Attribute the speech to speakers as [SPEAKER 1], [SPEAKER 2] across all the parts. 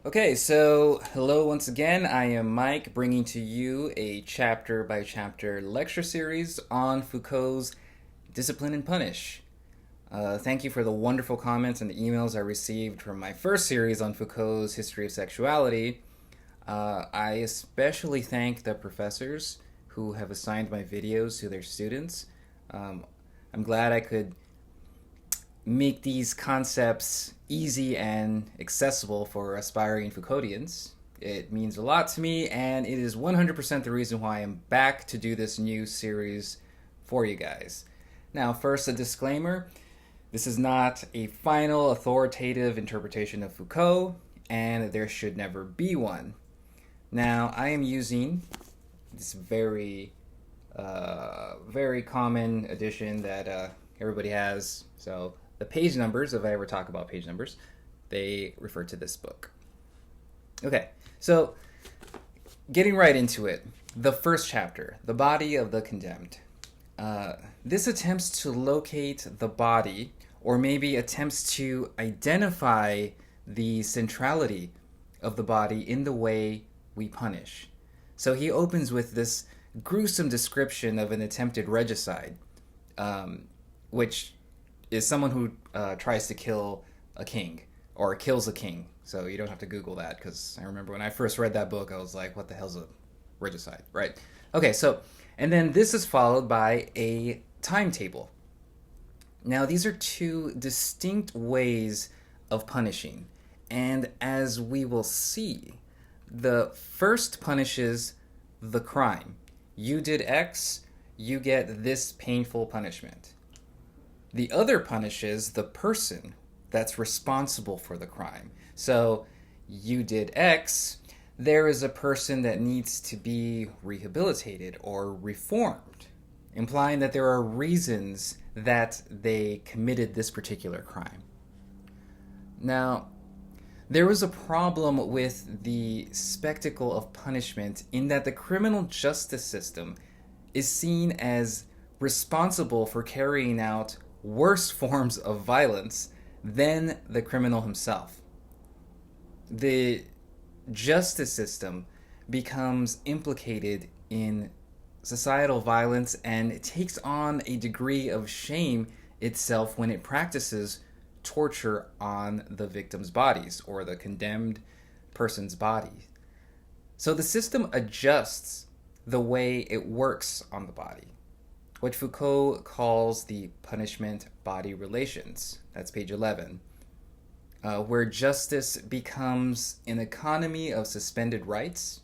[SPEAKER 1] Okay, so hello once again. I am Mike, bringing to you a chapter by chapter lecture series on Foucault's Discipline and Punish. Thank you for the wonderful comments and the emails I received from my first series on Foucault's History of Sexuality. I especially thank the professors who have assigned my videos to their students. Um, I'm glad I could make these concepts easy and accessible for aspiring Foucauldians. It means a lot to me, and it is 100% the reason why I'm back to do this new series for you guys. Now, first, a disclaimer: this is not a final authoritative interpretation of Foucault, and there should never be one. Now, I am using this very common edition that everybody has. So the page numbers, if I ever talk about page numbers, they refer to this book. Okay, so getting right into it, the first chapter, the body of the condemned. This attempts to locate the body, or maybe attempts to identify the centrality of the body in the way we punish. So he opens with this gruesome description of an attempted regicide, which is someone who tries to kill a king or kills a king. So you don't have to Google that, because I remember when I first read that book, I was like, what the hell's a regicide, right? Okay, so, and then this is followed by a timetable. Now, these are two distinct ways of punishing. And as we will see, the first punishes the crime. You did X, you get this painful punishment. The other punishes the person that's responsible for the crime. So, you did X, there is a person that needs to be rehabilitated or reformed, implying that there are reasons that they committed this particular crime. Now, there was a problem with the spectacle of punishment in that the criminal justice system is seen as responsible for carrying out worse forms of violence than the criminal himself. The justice system becomes implicated in societal violence, and it takes on a degree of shame itself when it practices torture on the victim's bodies or the condemned person's body. So the system adjusts the way it works on the body, what Foucault calls the punishment-body relations. That's page 11, where justice becomes an economy of suspended rights.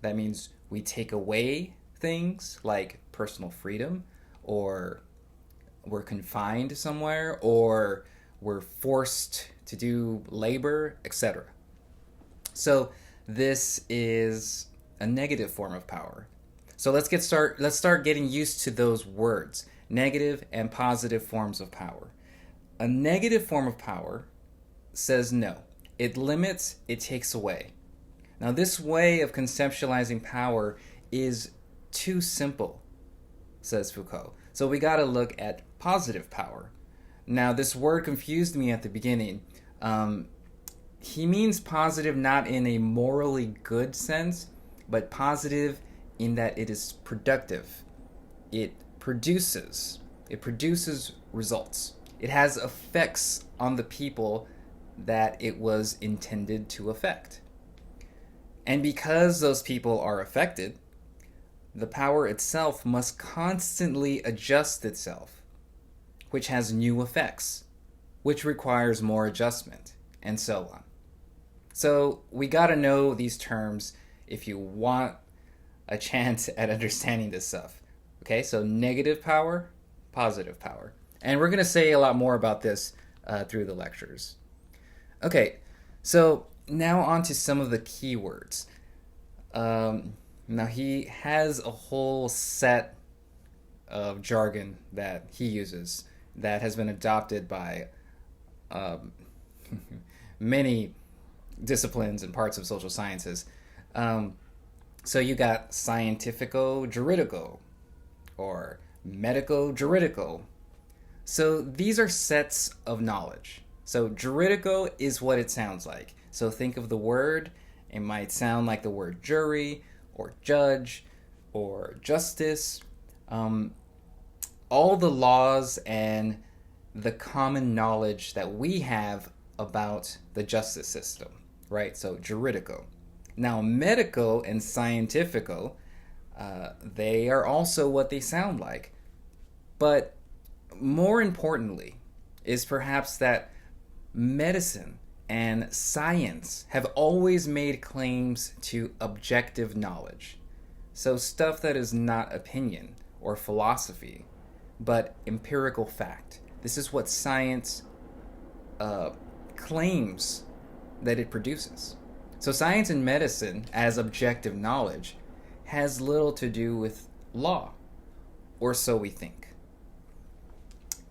[SPEAKER 1] That means we take away things like personal freedom, or we're confined somewhere, or we're forced to do labor, etc. So this is a negative form of power. So let's start getting used to those words: negative and positive forms of power. A negative form of power says no. It limits, it takes away. Now, this way of conceptualizing power is too simple, says Foucault. So we got to look at positive power. Now, this word confused me at the beginning. He means positive not in a morally good sense, but positive in that it is productive. It produces results. It has effects on the people that it was intended to affect. And because those people are affected, the power itself must constantly adjust itself, which has new effects, which requires more adjustment, and so on. So we gotta know these terms if you want a chance at understanding this stuff. Okay, so negative power, positive power. And we're gonna say a lot more about this through the lectures. Okay, so now on to some of the keywords. Now he has a whole set of jargon that he uses that has been adopted by many disciplines and parts of social sciences. So you got scientifico-juridico or medico-juridico. So these are sets of knowledge. So juridico is what it sounds like. So think of the word. It might sound like the word jury or judge or justice. All the laws and the common knowledge that we have about the justice system, right? So juridico. Now, medico and scientifico, they are also what they sound like. But more importantly is perhaps that medicine and science have always made claims to objective knowledge. So stuff that is not opinion or philosophy, but empirical fact. This is what science claims that it produces. So science and medicine, as objective knowledge, has little to do with law, or so we think.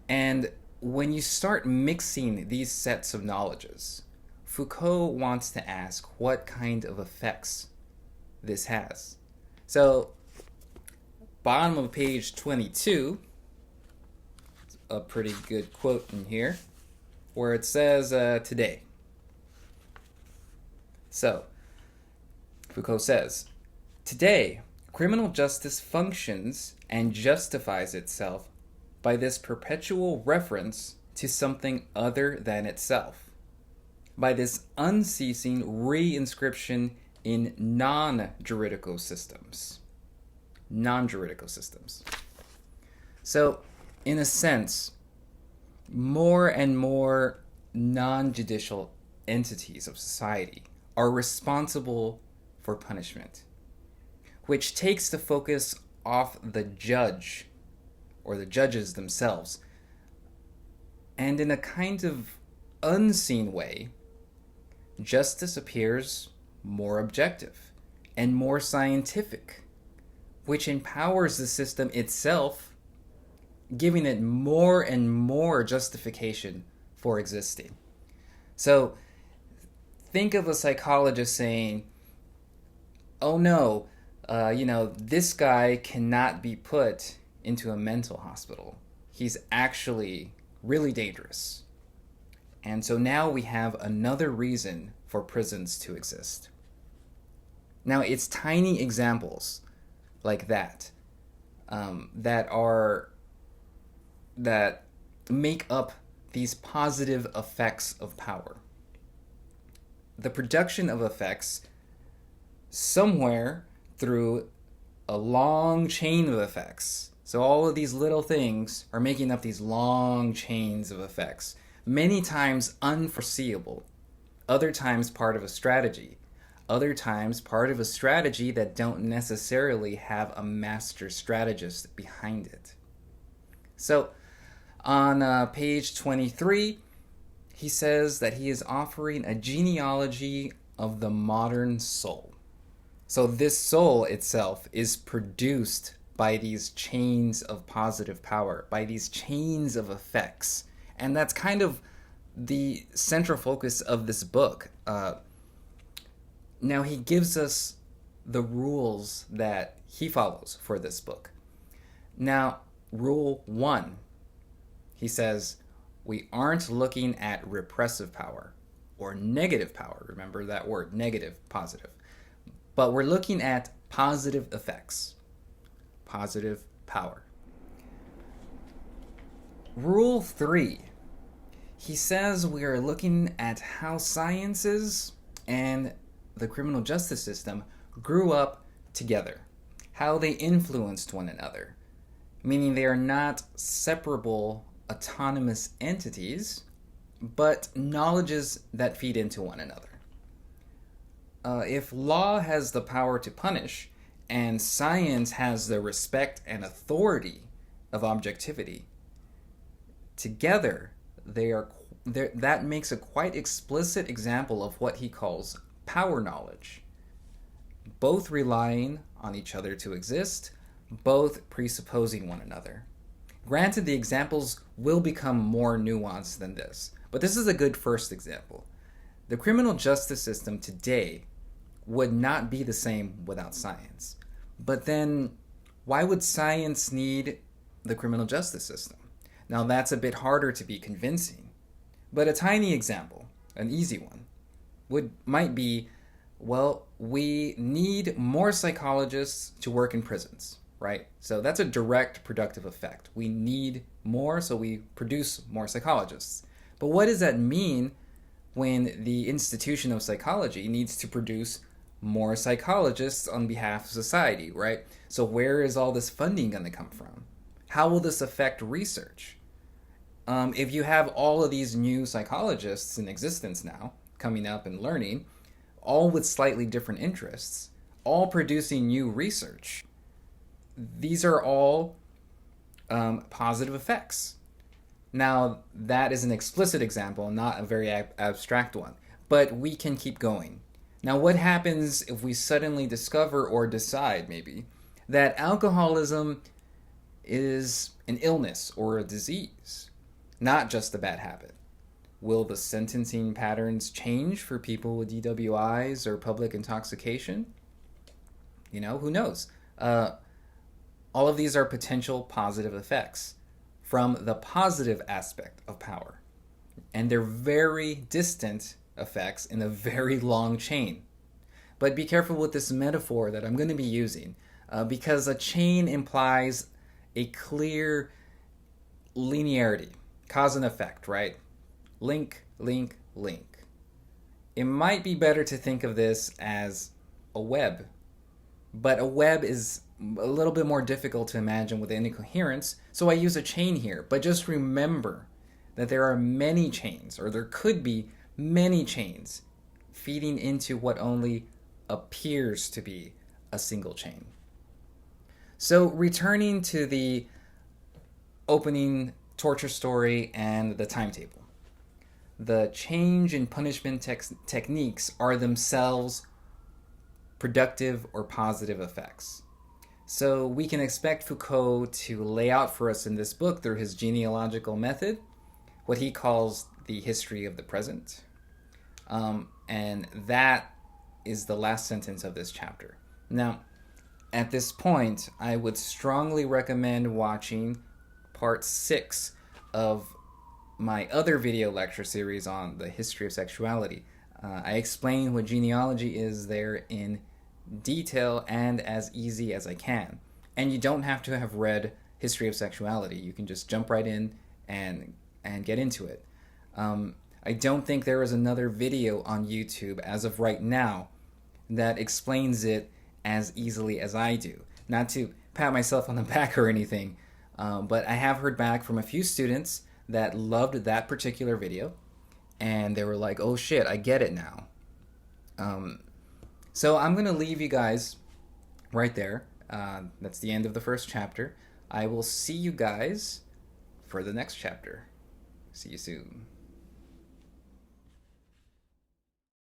[SPEAKER 1] And when you start mixing these sets of knowledges, Foucault wants to ask what kind of effects this has. So, bottom of page 22, a pretty good quote in here, where it says, today. So, Foucault says, today, criminal justice functions and justifies itself by this perpetual reference to something other than itself, by this unceasing reinscription in non-juridical systems. Non-juridical systems. So, in a sense, more and more non-judicial entities of society are responsible for punishment, which takes the focus off the judge or the judges themselves, and in a kind of unseen way, justice appears more objective and more scientific, which empowers the system itself, giving it more and more justification for existing. So think of a psychologist saying, oh no, this guy cannot be put into a mental hospital. He's actually really dangerous. And so now we have another reason for prisons to exist. Now it's tiny examples like that that make up these positive effects of power. The production of effects somewhere through a long chain of effects. So all of these little things are making up these long chains of effects, many times unforeseeable, other times part of a strategy, other times part of a strategy that don't necessarily have a master strategist behind it. So on page 23, he says that he is offering a genealogy of the modern soul. So this soul itself is produced by these chains of positive power, by these chains of effects. And that's kind of the central focus of this book. Now he gives us the rules that he follows for this book. Now, rule 1, he says, we aren't looking at repressive power or negative power. Remember that word, negative, positive. But we're looking at positive effects, positive power. Rule 3, he says we are looking at how sciences and the criminal justice system grew up together, how they influenced one another, meaning they are not separable, autonomous entities, but knowledges that feed into one another. If law has the power to punish, and science has the respect and authority of objectivity, together that makes a quite explicit example of what he calls power knowledge, both relying on each other to exist, both presupposing one another. Granted, the examples will become more nuanced than this, but this is a good first example. The criminal justice system today would not be the same without science. But then, why would science need the criminal justice system? Now that's a bit harder to be convincing, but a tiny example, an easy one. might be, well, we need more psychologists to work in prisons, right? So that's a direct productive effect. We need more, so we produce more psychologists. But what does that mean when the institution of psychology needs to produce more psychologists on behalf of society, right? So where is all this funding going to come from? How will this affect research? If you have all of these new psychologists in existence now, coming up and learning, all with slightly different interests, all producing new research, these are all positive effects. Now, that is an explicit example, not a very abstract one, but we can keep going. Now, what happens if we suddenly discover or decide, maybe, that alcoholism is an illness or a disease, not just a bad habit? Will the sentencing patterns change for people with DWIs or public intoxication? Who knows? All of these are potential positive effects from the positive aspect of power. And they're very distant effects in a very long chain. But be careful with this metaphor that I'm going to be using, because a chain implies a clear linearity, cause and effect, right? Link, link, link. It might be better to think of this as a web, but a web is a little bit more difficult to imagine with any coherence, so I use a chain here. But just remember that there are many chains, or there could be many chains, feeding into what only appears to be a single chain. So returning to the opening torture story and the timetable. The change in punishment techniques are themselves productive or positive effects. So we can expect Foucault to lay out for us in this book, through his genealogical method, what he calls the history of the present. And that is the last sentence of this chapter. Now, at this point, I would strongly recommend watching part 6 of my other video lecture series on the history of sexuality. I explain what genealogy is there in detail and as easy as I can. And you don't have to have read History of Sexuality. You can just jump right in and get into it. I don't think there is another video on YouTube as of right now that explains it as easily as I do. Not to pat myself on the back or anything, but I have heard back from a few students that loved that particular video, and they were like, oh shit, I get it now. So I'm going to leave you guys right there. That's the end of the first chapter. I will see you guys for the next chapter. See you soon.